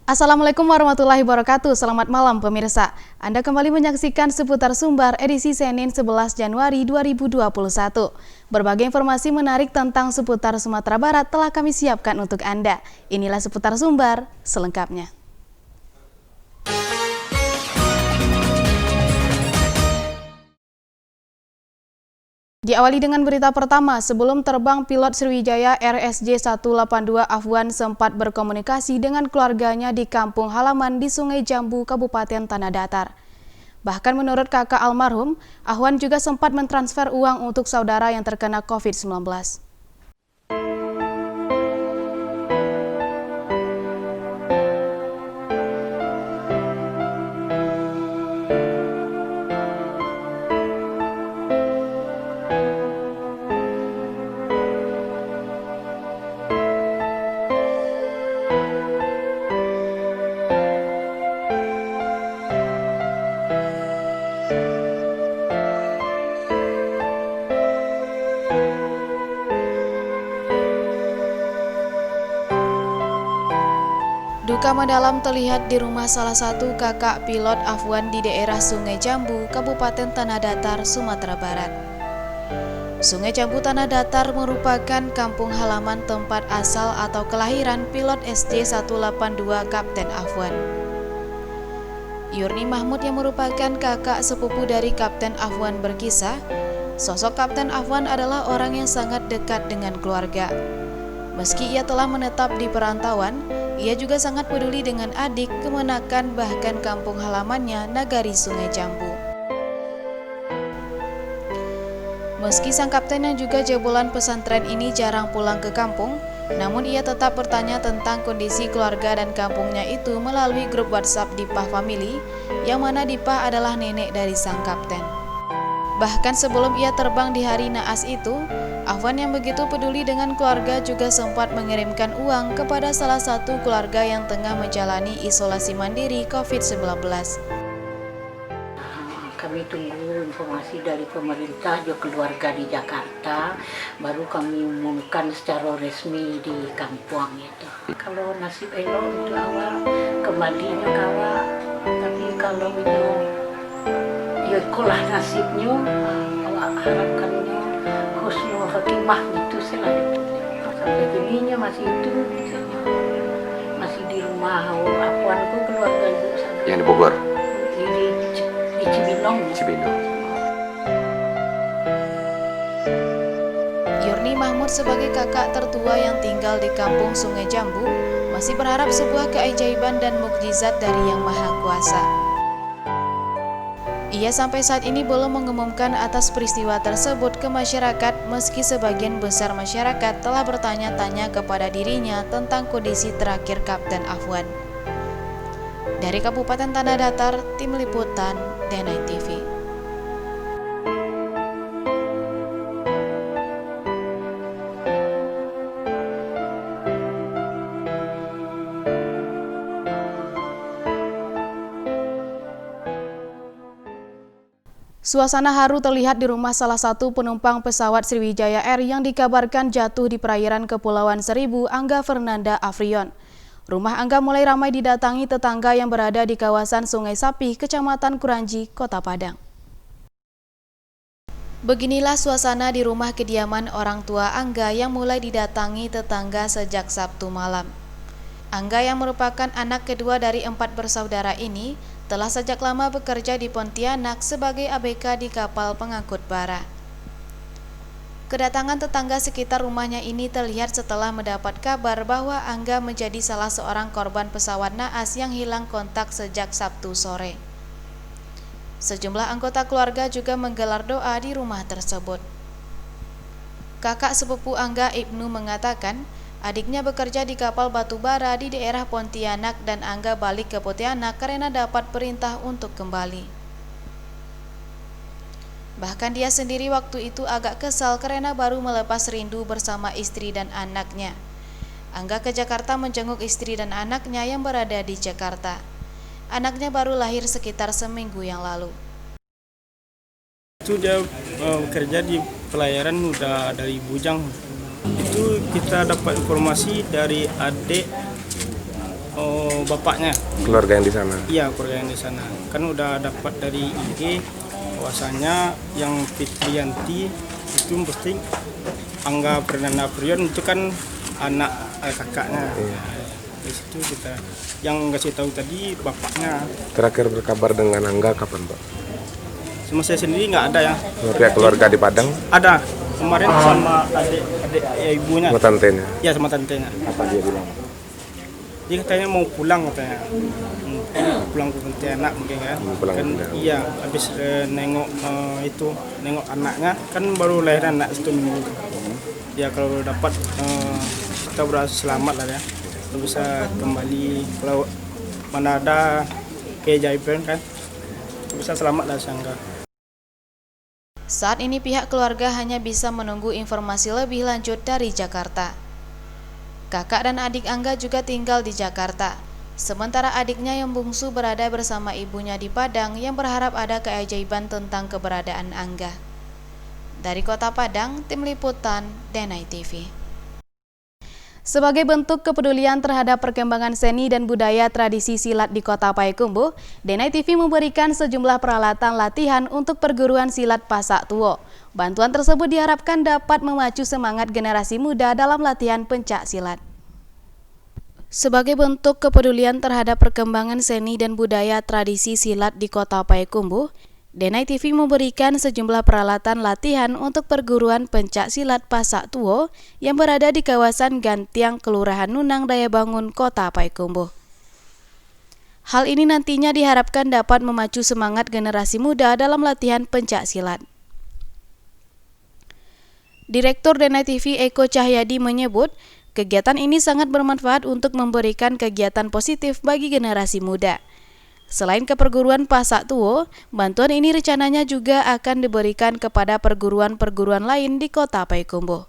Assalamualaikum warahmatullahi wabarakatuh. Selamat malam pemirsa. Anda kembali menyaksikan Seputar Sumbar edisi Senin 11 Januari 2021. Berbagai informasi menarik tentang seputar Sumatera Barat telah kami siapkan untuk Anda. Inilah Seputar Sumbar selengkapnya. Diawali dengan berita pertama, sebelum terbang pilot Sriwijaya RSJ-182 Afwan sempat berkomunikasi dengan keluarganya di kampung halaman di Sungai Jambu, Kabupaten Tanah Datar. Bahkan menurut kakak almarhum, Afwan juga sempat mentransfer uang untuk saudara yang terkena COVID-19. Duka mendalam terlihat di rumah salah satu kakak pilot Afwan di daerah Sungai Jambu, Kabupaten Tanah Datar, Sumatera Barat. Sungai Jambu Tanah Datar merupakan kampung halaman tempat asal atau kelahiran pilot SJ-182 Kapten Afwan. Yurni Mahmud yang merupakan kakak sepupu dari Kapten Afwan berkisah, sosok Kapten Afwan adalah orang yang sangat dekat dengan keluarga. Meski ia telah menetap di perantauan, ia juga sangat peduli dengan adik, kemenakan bahkan kampung halamannya Nagari Sungai Jambu. Meski sang kapten yang juga jebolan pesantren ini jarang pulang ke kampung, namun ia tetap bertanya tentang kondisi keluarga dan kampungnya itu melalui grup WhatsApp Dipah Family, yang mana Dipah adalah nenek dari sang kapten. Bahkan sebelum ia terbang di hari naas itu, Afwan yang begitu peduli dengan keluarga juga sempat mengirimkan uang kepada salah satu keluarga yang tengah menjalani isolasi mandiri COVID-19. Kami tunggu informasi dari pemerintah juga keluarga di Jakarta, baru kami umumkan secara resmi di kampung itu. Kalau nasib elok itu awak kembalinya kawak, tapi kalau itu ya ikulah nasibnya, awak harapkannya husnul khotimah gitu selalu. Sampai gininya masih itu, masih di rumah Afwanku, keluarga ibu sana. Yang di Bogor? Di Cibinong. Yurni Mahmud sebagai kakak tertua yang tinggal di kampung Sungai Jambu masih berharap sebuah keajaiban dan mukjizat dari Yang Maha Kuasa. Ia sampai saat ini belum mengumumkan atas peristiwa tersebut ke masyarakat, meski sebagian besar masyarakat telah bertanya-tanya kepada dirinya tentang kondisi terakhir Kapten Afwan. Dari Kabupaten Tanah Datar, Tim Liputan D9 TV. Suasana haru terlihat di rumah salah satu penumpang pesawat Sriwijaya Air yang dikabarkan jatuh di perairan Kepulauan Seribu, Angga Fernanda Afrion. Rumah Angga mulai ramai didatangi tetangga yang berada di kawasan Sungai Sapih, Kecamatan Kuranji, Kota Padang. Beginilah suasana di rumah kediaman orang tua Angga yang mulai didatangi tetangga sejak Sabtu malam. Angga yang merupakan anak kedua dari 4 bersaudara ini telah sejak lama bekerja di Pontianak sebagai ABK di kapal pengangkut bara. Kedatangan tetangga sekitar rumahnya ini terlihat setelah mendapat kabar bahwa Angga menjadi salah seorang korban pesawat naas yang hilang kontak sejak Sabtu sore. Sejumlah anggota keluarga juga menggelar doa di rumah tersebut. Kakak sepupu Angga, Ibnu, mengatakan adiknya bekerja di kapal batu bara di daerah Pontianak dan Angga balik ke Pontianak karena dapat perintah untuk kembali. Bahkan dia sendiri waktu itu agak kesal karena baru melepas rindu bersama istri dan anaknya. Angga ke Jakarta menjenguk istri dan anaknya yang berada di Jakarta. Anaknya baru lahir sekitar seminggu yang lalu. Itu dia bekerja di pelayaran udah dari Bujang. Itu kita dapat informasi dari adik bapaknya. Keluarga yang di sana. Iya, keluarga yang di sana. Kan udah dapat dari IG bahwasanya yang Fitrianti itu mesti Angga Perdana Prion itu kan anak kakaknya. Di situ kita yang ngasih tahu tadi bapaknya. Terakhir berkabar dengan Angga kapan, Pak? Sama saya sendiri nggak ada ya. Pihak keluarga di Padang? Ada kemarin sama adik ibunya. Sama tantenya? Ya, sama tantenya. Apa dia bilang? Dia katanya mau pulang katanya. Pulang ke Pontianak mungkin kan. Kan iya, habis nengok nengok anaknya kan baru lahir anak 1 minggu. Ya kalau dapat kita berasa selamat lah ya. Kita bisa kembali kalau mana ada keajaiban kan. Kita bisa selamat lah Angga. Saat ini pihak keluarga hanya bisa menunggu informasi lebih lanjut dari Jakarta. Kakak dan adik Angga juga tinggal di Jakarta. Sementara adiknya yang bungsu berada bersama ibunya di Padang yang berharap ada keajaiban tentang keberadaan Angga. Dari Kota Padang, Tim Liputan, Denai TV. Sebagai bentuk kepedulian terhadap perkembangan seni dan budaya tradisi silat di Kota Payakumbuh, Denai TV memberikan sejumlah peralatan latihan untuk perguruan silat Pasak Tuwo. Bantuan tersebut diharapkan dapat memacu semangat generasi muda dalam latihan pencak silat. Sebagai bentuk kepedulian terhadap perkembangan seni dan budaya tradisi silat di Kota Payakumbuh, Denai TV memberikan sejumlah peralatan latihan untuk perguruan pencak silat Pasak Tuwo yang berada di kawasan Gantiang, Kelurahan Nunang Dayabangun, Kota Payakumbuh. Hal ini nantinya diharapkan dapat memacu semangat generasi muda dalam latihan pencak silat. Direktur Denai TV Eko Cahyadi menyebut, kegiatan ini sangat bermanfaat untuk memberikan kegiatan positif bagi generasi muda. Selain ke perguruan Pasak Tuwo, bantuan ini rencananya juga akan diberikan kepada perguruan-perguruan lain di Kota Payakumbuh.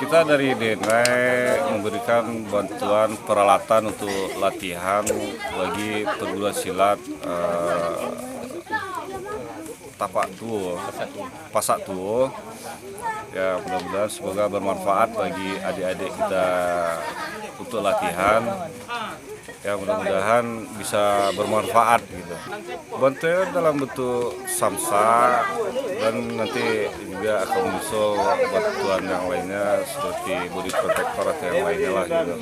Kita dari Denai memberikan bantuan peralatan untuk latihan bagi perguruan silat Pasak Tuwo. Ya, mudah-mudahan semoga bermanfaat bagi adik-adik kita untuk latihan. Ya, mudah-mudahan bisa bermanfaat gitu. Bantuan dalam bentuk samsa dan nanti juga akan menyusul bantuan yang lainnya seperti body protector atau yang lainnya lah gitu.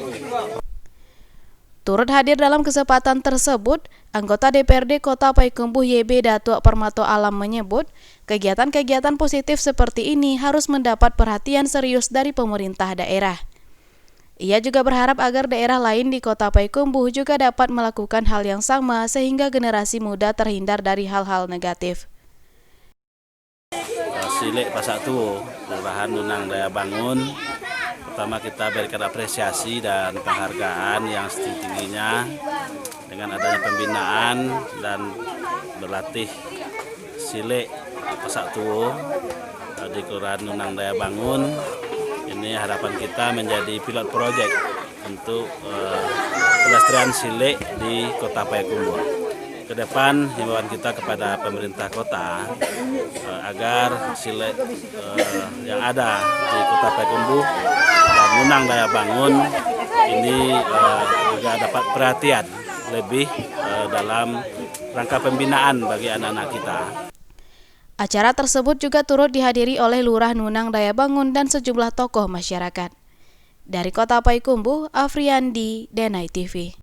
Turut hadir dalam kesempatan tersebut, anggota DPRD Kota Payakumbuh YB Datuk Permato Alam menyebut, kegiatan-kegiatan positif seperti ini harus mendapat perhatian serius dari pemerintah daerah. Ia juga berharap agar daerah lain di Kota Payakumbuh juga dapat melakukan hal yang sama sehingga generasi muda terhindar dari hal-hal negatif. Silik Pasak Tuwo, Kelurahan Nunang Dayabangun. Pertama kita berikan apresiasi dan penghargaan yang setinggi-tingginya dengan adanya pembinaan dan berlatih silik Pasak Tuwo di Kelurahan Nunang Dayabangun. Ini harapan kita menjadi pilot project untuk pelestarian silik di Kota Payakumbuh. Ke depan himbauan kita kepada pemerintah kota agar silik yang ada di Kota Payakumbuh dan Nunang Dayabangun ini juga dapat perhatian lebih dalam rangka pembinaan bagi anak-anak kita. Acara tersebut juga turut dihadiri oleh Lurah Nunang Dayabangun dan sejumlah tokoh masyarakat. Dari Kota Payakumbuh, Afriandi, Denai TV.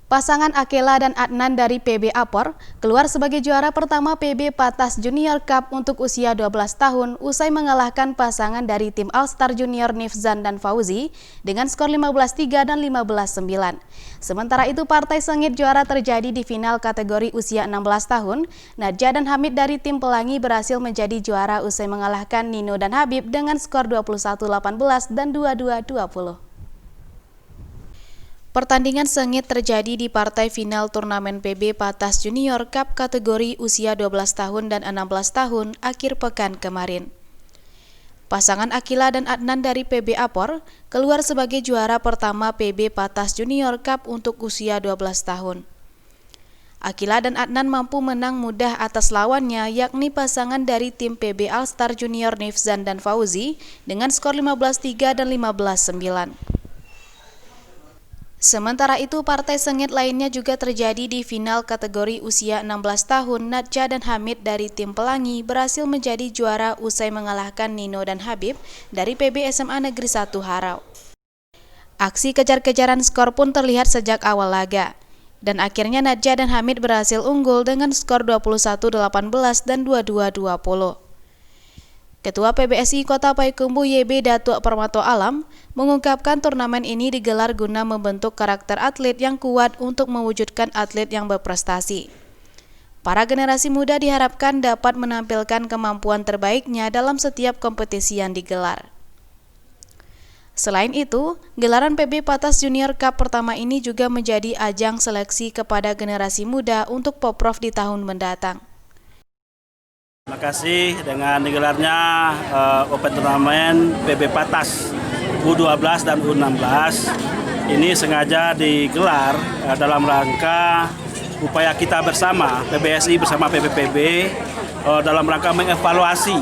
Pasangan Akela dan Adnan dari PB Apor keluar sebagai juara pertama PB Patas Junior Cup untuk usia 12 tahun usai mengalahkan pasangan dari tim All-Star Junior Nifzan dan Fauzi dengan skor 15-3 dan 15-9. Sementara itu partai sengit juara terjadi di final kategori usia 16 tahun. Nadja dan Hamid dari tim Pelangi berhasil menjadi juara usai mengalahkan Nino dan Habib dengan skor 21-18 dan 22-20. Pertandingan sengit terjadi di partai final turnamen PB Patas Junior Cup kategori usia 12 tahun dan 16 tahun akhir pekan kemarin. Pasangan Akila dan Adnan dari PB Apor keluar sebagai juara pertama PB Patas Junior Cup untuk usia 12 tahun. Akila dan Adnan mampu menang mudah atas lawannya, yakni pasangan dari tim PB All-Star Junior Nifzan dan Fauzi dengan skor 15-3 dan 15-9. Sementara itu, partai sengit lainnya juga terjadi di final kategori usia 16 tahun. Nadja dan Hamid dari tim Pelangi berhasil menjadi juara usai mengalahkan Nino dan Habib dari PB SMA Negeri 1 Harau. Aksi kejar-kejaran skor pun terlihat sejak awal laga. Dan akhirnya Nadja dan Hamid berhasil unggul dengan skor 21-18 dan 22-20. Ketua PBSI Kota Payakumbuh YB Datuk Permato Alam mengungkapkan turnamen ini digelar guna membentuk karakter atlet yang kuat untuk mewujudkan atlet yang berprestasi. Para generasi muda diharapkan dapat menampilkan kemampuan terbaiknya dalam setiap kompetisi yang digelar. Selain itu, gelaran PB Patas Junior Cup pertama ini juga menjadi ajang seleksi kepada generasi muda untuk Poprov di tahun mendatang. Terima kasih dengan digelarnya Open Turnamen PB Patas U12 dan U16. Ini sengaja digelar dalam rangka upaya kita bersama PBSI bersama PBPB dalam rangka mengevaluasi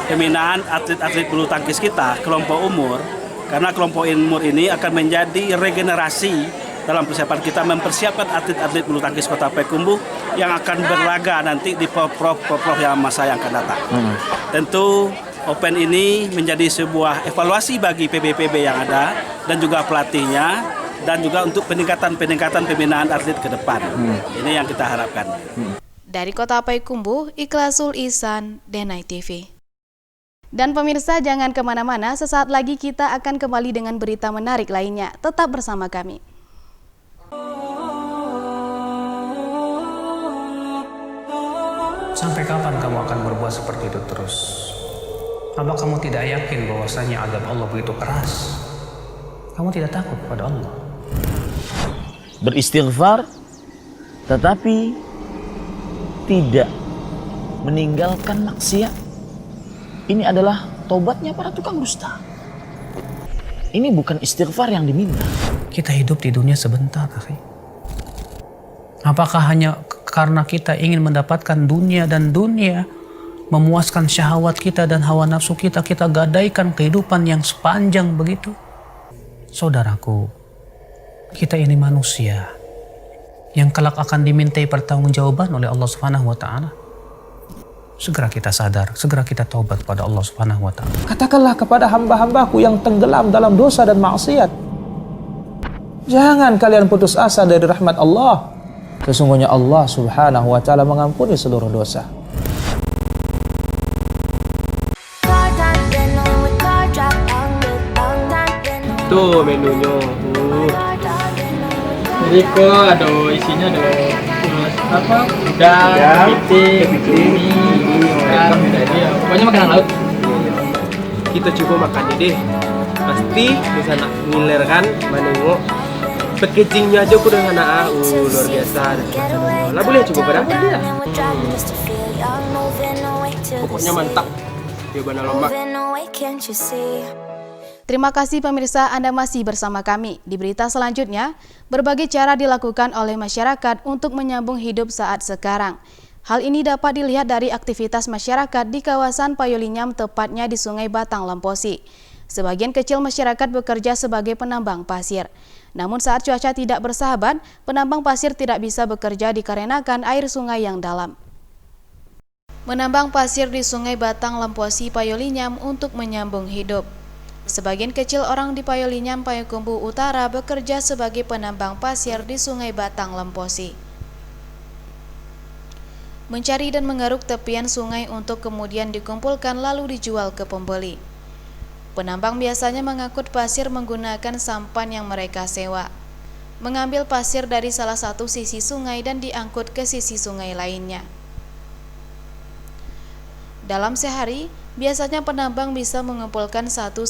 pembinaan atlet-atlet bulu tangkis kita kelompok umur. Karena kelompok umur ini akan menjadi regenerasi dalam persiapan kita mempersiapkan atlet-atlet bulu tangkis Kota Payakumbuh yang akan berlaga nanti di Poprov yang masa yang akan datang. Tentu Open ini menjadi sebuah evaluasi bagi PB-PB yang ada dan juga pelatihnya dan juga untuk peningkatan pembinaan atlet ke depan. Ini yang kita harapkan. Dari Kota Payakumbuh, Ikhlasul Ihsan, Denai TV. Dan pemirsa, jangan kemana-mana, sesaat lagi kita akan kembali dengan berita menarik lainnya. Tetap bersama kami. Sampai kapan kamu akan berbuat seperti itu terus? Apa kamu tidak yakin bahwasanya azab Allah begitu keras? Kamu tidak takut kepada Allah? Beristighfar, tetapi tidak meninggalkan maksiat. Ini adalah tobatnya para tukang dusta. Ini bukan istighfar yang diminta. Kita hidup di dunia sebentar, akhi. Apakah hanya karena kita ingin mendapatkan dunia dan dunia memuaskan syahwat kita dan hawa nafsu kita, kita gadaikan kehidupan yang sepanjang begitu? Saudaraku, kita ini manusia yang kelak akan dimintai pertanggungjawaban oleh Allah Subhanahu wa taala. Segera kita sadar, segera kita taubat kepada Allah Subhanahu wa taala. Katakanlah kepada hamba-hambaku yang tenggelam dalam dosa dan maksiat, jangan kalian putus asa dari rahmat Allah. Sesungguhnya Allah Subhanahu wa taala mengampuni seluruh dosa. Tuh menunya. Jadi kok ada isinya ada apa? Udang, kepiting, pokoknya makanan laut. Kita coba makan deh. Pasti di sana ngiler kan, menengok. Packagingnya aja aku udah sana, luar biasa. Lah boleh coba berapa dia? Pokoknya mantap. Coba lemak. Terima kasih pemirsa, Anda masih bersama kami. Di berita selanjutnya, berbagai cara dilakukan oleh masyarakat untuk menyambung hidup saat sekarang. Hal ini dapat dilihat dari aktivitas masyarakat di kawasan Payolinyam, tepatnya di Sungai Batang Lemposi. Sebagian kecil masyarakat bekerja sebagai penambang pasir. Namun saat cuaca tidak bersahabat, penambang pasir tidak bisa bekerja dikarenakan air sungai yang dalam. Menambang pasir di Sungai Batang Lemposi Payolinyam untuk menyambung hidup. Sebagian kecil orang di Payolinyam, Payakumbuh Utara bekerja sebagai penambang pasir di Sungai Batang Lemposi. Mencari dan mengeruk tepian sungai untuk kemudian dikumpulkan lalu dijual ke pembeli. Penambang biasanya mengangkut pasir menggunakan sampan yang mereka sewa. Mengambil pasir dari salah satu sisi sungai dan diangkut ke sisi sungai lainnya. Dalam sehari, biasanya penambang bisa mengumpulkan 1-2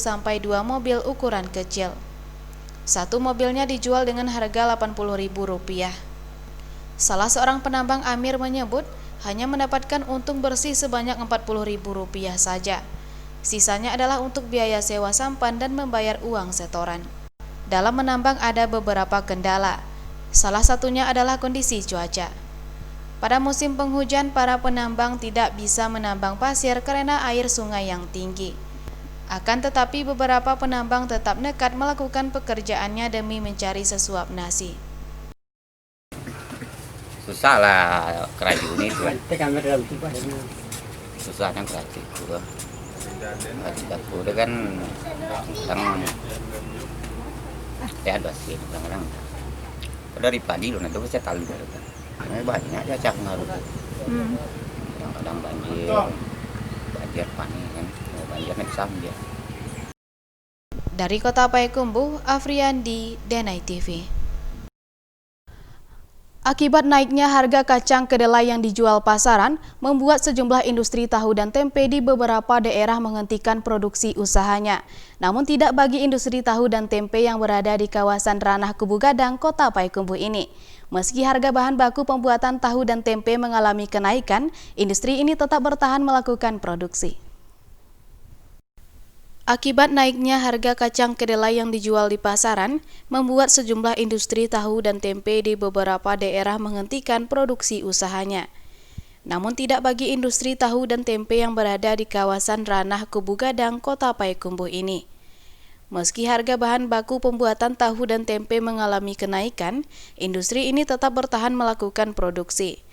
mobil ukuran kecil. Satu mobilnya dijual dengan harga Rp80.000. Salah seorang penambang Amir menyebut hanya mendapatkan untung bersih sebanyak Rp40.000 saja. Sisanya adalah untuk biaya sewa sampan dan membayar uang setoran. Dalam menambang ada beberapa kendala. Salah satunya adalah kondisi cuaca. Pada musim penghujan, para penambang tidak bisa menambang pasir karena air sungai yang tinggi. Akan tetapi beberapa penambang tetap nekat melakukan pekerjaannya demi mencari sesuap nasi. Susah lah kerajaan itu kan. Susahnya kerajaan itu kan. Udah kan kadang ya ada sih kadang-kadang. Dari pagi loh nanti saya tahu kan. Banyak aja cak ngaruh. Kadang-kadang banjir panik kan. Banjir naik sambil. Dari Kota Payakumbuh, Afriandi, Denai TV. Akibat naiknya harga kacang kedelai yang dijual pasaran, membuat sejumlah industri tahu dan tempe di beberapa daerah menghentikan produksi usahanya. Namun tidak bagi industri tahu dan tempe yang berada di kawasan Ranah Kubu Gadang, Kota Payakumbuh ini. Meski harga bahan baku pembuatan tahu dan tempe mengalami kenaikan, industri ini tetap bertahan melakukan produksi. Akibat naiknya harga kacang kedelai yang dijual di pasaran, membuat sejumlah industri tahu dan tempe di beberapa daerah menghentikan produksi usahanya. Namun tidak bagi industri tahu dan tempe yang berada di kawasan Ranah Kubu Gadang, Kota Payakumbuh ini. Meski harga bahan baku pembuatan tahu dan tempe mengalami kenaikan, industri ini tetap bertahan melakukan produksi.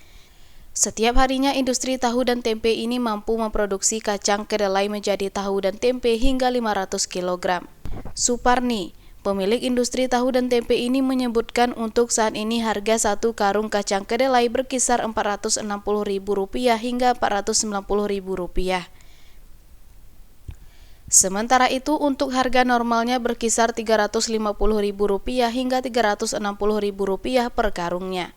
Setiap harinya industri tahu dan tempe ini mampu memproduksi kacang kedelai menjadi tahu dan tempe hingga 500 kg. Suparni, pemilik industri tahu dan tempe ini menyebutkan untuk saat ini harga satu karung kacang kedelai berkisar Rp460.000 hingga Rp490.000. Sementara itu untuk harga normalnya berkisar Rp350.000 hingga Rp360.000 per karungnya.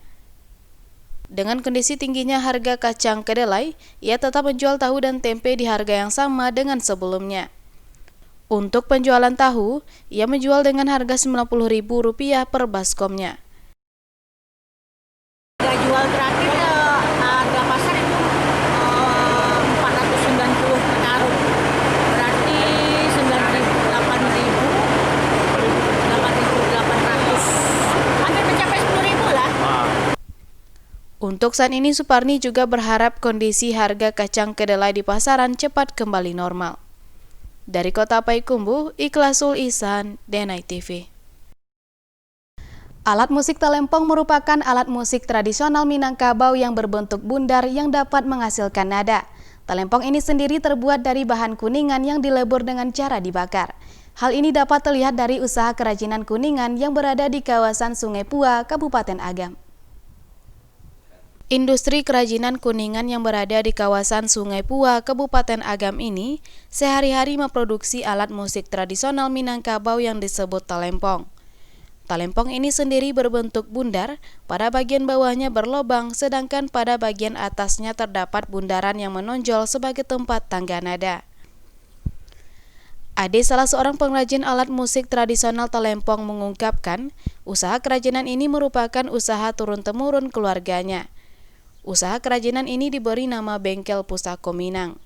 Dengan kondisi tingginya harga kacang kedelai, ia tetap menjual tahu dan tempe di harga yang sama dengan sebelumnya. Untuk penjualan tahu, ia menjual dengan harga Rp90.000 per baskomnya. Harga jual terakhir harga pasar itu 490 per karung. Berarti 8.800. Hampir mencapai 10.000 lah. Untuk saat ini, Suparni juga berharap kondisi harga kacang kedelai di pasaran cepat kembali normal. Dari Kota Payakumbuh, Ikhlasul Ihsan, Denai TV. Alat musik talempong merupakan alat musik tradisional Minangkabau yang berbentuk bundar yang dapat menghasilkan nada. Talempong ini sendiri terbuat dari bahan kuningan yang dilebur dengan cara dibakar. Hal ini dapat terlihat dari usaha kerajinan kuningan yang berada di kawasan Sungai Pua, Kabupaten Agam. Industri kerajinan kuningan yang berada di kawasan Sungai Pua, Kabupaten Agam ini sehari-hari memproduksi alat musik tradisional Minangkabau yang disebut talempong. Talempong ini sendiri berbentuk bundar, pada bagian bawahnya berlobang, sedangkan pada bagian atasnya terdapat bundaran yang menonjol sebagai tempat tangga nada. Ade, salah seorang pengrajin alat musik tradisional talempong, mengungkapkan usaha kerajinan ini merupakan usaha turun-temurun keluarganya. Usaha kerajinan ini diberi nama Bengkel Pusako Minang.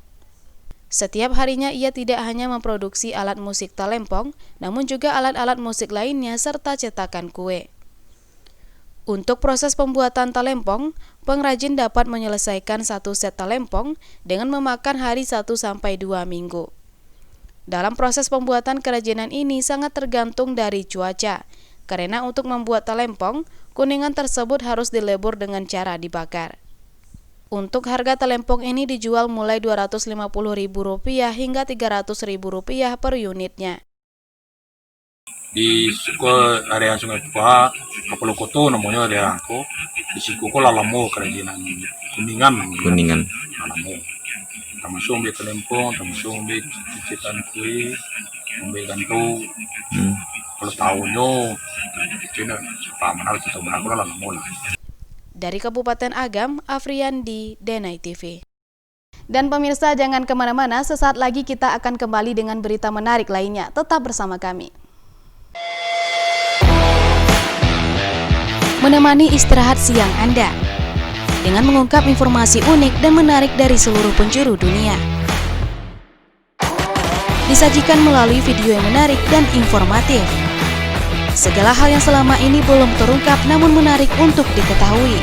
Setiap harinya ia tidak hanya memproduksi alat musik talempong, namun juga alat-alat musik lainnya serta cetakan kue. Untuk proses pembuatan talempong, pengrajin dapat menyelesaikan satu set talempong dengan memakan hari 1-2 minggu. Dalam proses pembuatan kerajinan ini sangat tergantung dari cuaca, karena untuk membuat talempong, kuningan tersebut harus dilebur dengan cara dibakar. Untuk harga talempong ini dijual mulai Rp250.000 hingga Rp300.000 per unitnya. Di area Sungai Pua, Kapalo Koto namanya area aku. Di situ ko lalamo kerajinan kuningan. Lalamo. Termasuk ambil talempong, termasuk ambil cicitan kue, ambil gantung. Kalau tahunnya, Cina, paman harus kita berangkat lalamo lah. Dari Kabupaten Agam, Afriandi, Denai TV. Dan pemirsa, jangan kemana-mana, sesaat lagi kita akan kembali dengan berita menarik lainnya. Tetap bersama kami. Menemani istirahat siang Anda dengan mengungkap informasi unik dan menarik dari seluruh penjuru dunia. Disajikan melalui video yang menarik dan informatif. Segala hal yang selama ini belum terungkap namun menarik untuk diketahui.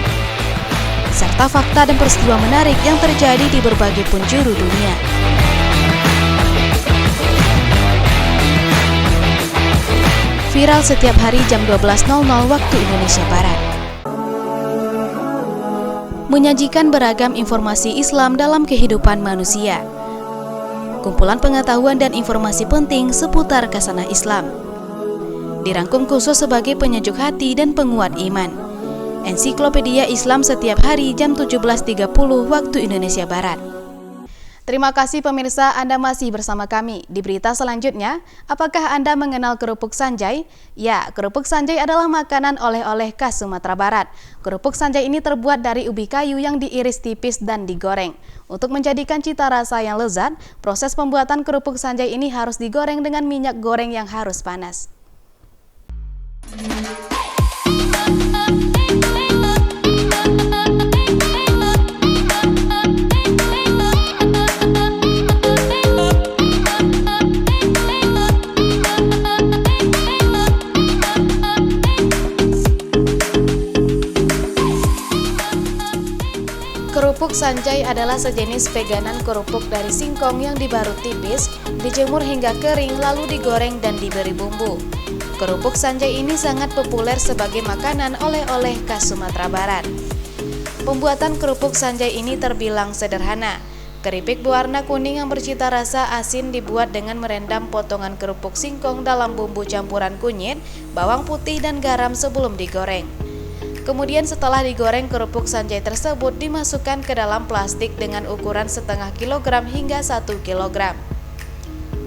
serta fakta dan peristiwa menarik yang terjadi di berbagai penjuru dunia. Viral setiap hari jam 12.00 waktu Indonesia Barat. Menyajikan beragam informasi Islam dalam kehidupan manusia. Kumpulan pengetahuan dan informasi penting seputar khasanah Islam. Dirangkum khusus sebagai penyejuk hati dan penguat iman. Ensiklopedia Islam setiap hari jam 17.30 waktu Indonesia Barat. Terima kasih pemirsa, Anda masih bersama kami. Di berita selanjutnya, apakah Anda mengenal kerupuk sanjay? Ya, kerupuk sanjay adalah makanan oleh-oleh khas Sumatera Barat. Kerupuk sanjay ini terbuat dari ubi kayu yang diiris tipis dan digoreng. Untuk menjadikan cita rasa yang lezat, proses pembuatan kerupuk sanjay ini harus digoreng dengan minyak goreng yang harus panas. Kerupuk sanjay adalah sejenis veganan kerupuk dari singkong yang dibarut tipis, dijemur hingga kering lalu digoreng dan diberi bumbu. Kerupuk sanjay ini sangat populer sebagai makanan oleh-oleh khas Sumatera Barat. Pembuatan kerupuk sanjay ini terbilang sederhana. Keripik berwarna kuning yang bercita rasa asin dibuat dengan merendam potongan kerupuk singkong dalam bumbu campuran kunyit, bawang putih dan garam sebelum digoreng. Kemudian setelah digoreng, kerupuk sanjay tersebut dimasukkan ke dalam plastik dengan ukuran setengah kilogram hingga 1 kilogram.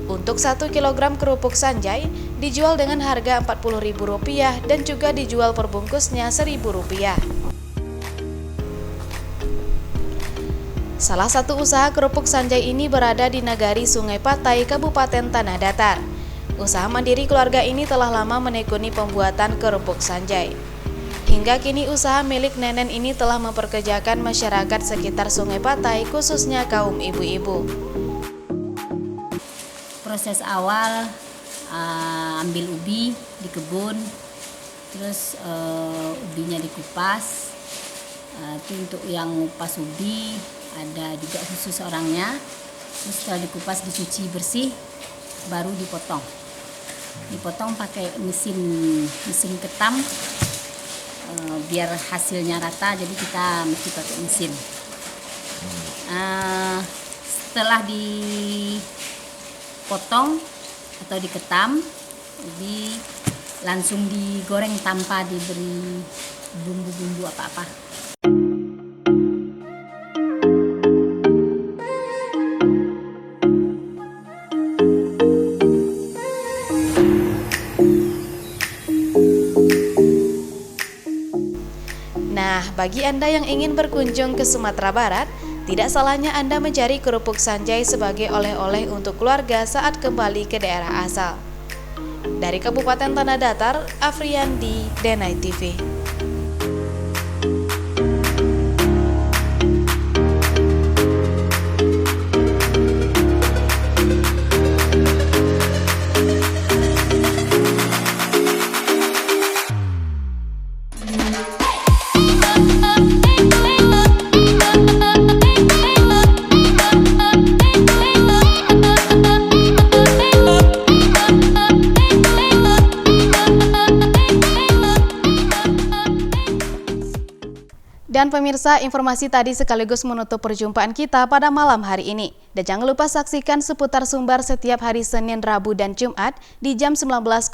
Untuk 1 kilogram kerupuk sanjay dijual dengan harga Rp40.000 dan juga dijual perbungkusnya Rp1.000. Salah satu usaha kerupuk sanjay ini berada di Nagari Sungai Patai, Kabupaten Tanah Datar. Usaha mandiri keluarga ini telah lama menekuni pembuatan kerupuk sanjay. Hingga kini usaha milik Nenen ini telah memperkerjakan masyarakat sekitar Sungai Patai, khususnya kaum ibu-ibu. Proses awal ambil ubi di kebun, terus ubinya dikupas. Itu untuk yang ngupas ubi, ada juga khusus orangnya. Terus setelah dikupas dicuci bersih, baru dipotong. Dipotong pakai mesin ketam. Biar hasilnya rata, jadi kita mesti pakai mesin. Setelah dipotong atau diketam, langsung digoreng tanpa diberi bumbu-bumbu apa-apa. Nah, bagi Anda yang ingin berkunjung ke Sumatera Barat, tidak salahnya Anda mencari kerupuk sanjay sebagai oleh-oleh untuk keluarga saat kembali ke daerah asal. Dari Kabupaten Tanah Datar, Afriyandi, Denai TV. Dan pemirsa, informasi tadi sekaligus menutup perjumpaan kita pada malam hari ini. Dan jangan lupa saksikan Seputar Sumbar setiap hari Senin, Rabu, dan Jumat di jam 19.00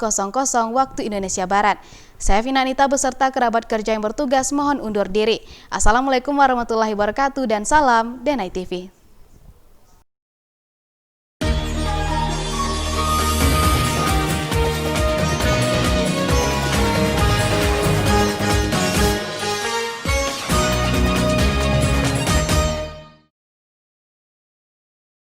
waktu Indonesia Barat. Saya Vina Anita beserta kerabat kerja yang bertugas mohon undur diri. Assalamualaikum warahmatullahi wabarakatuh dan salam Denai TV.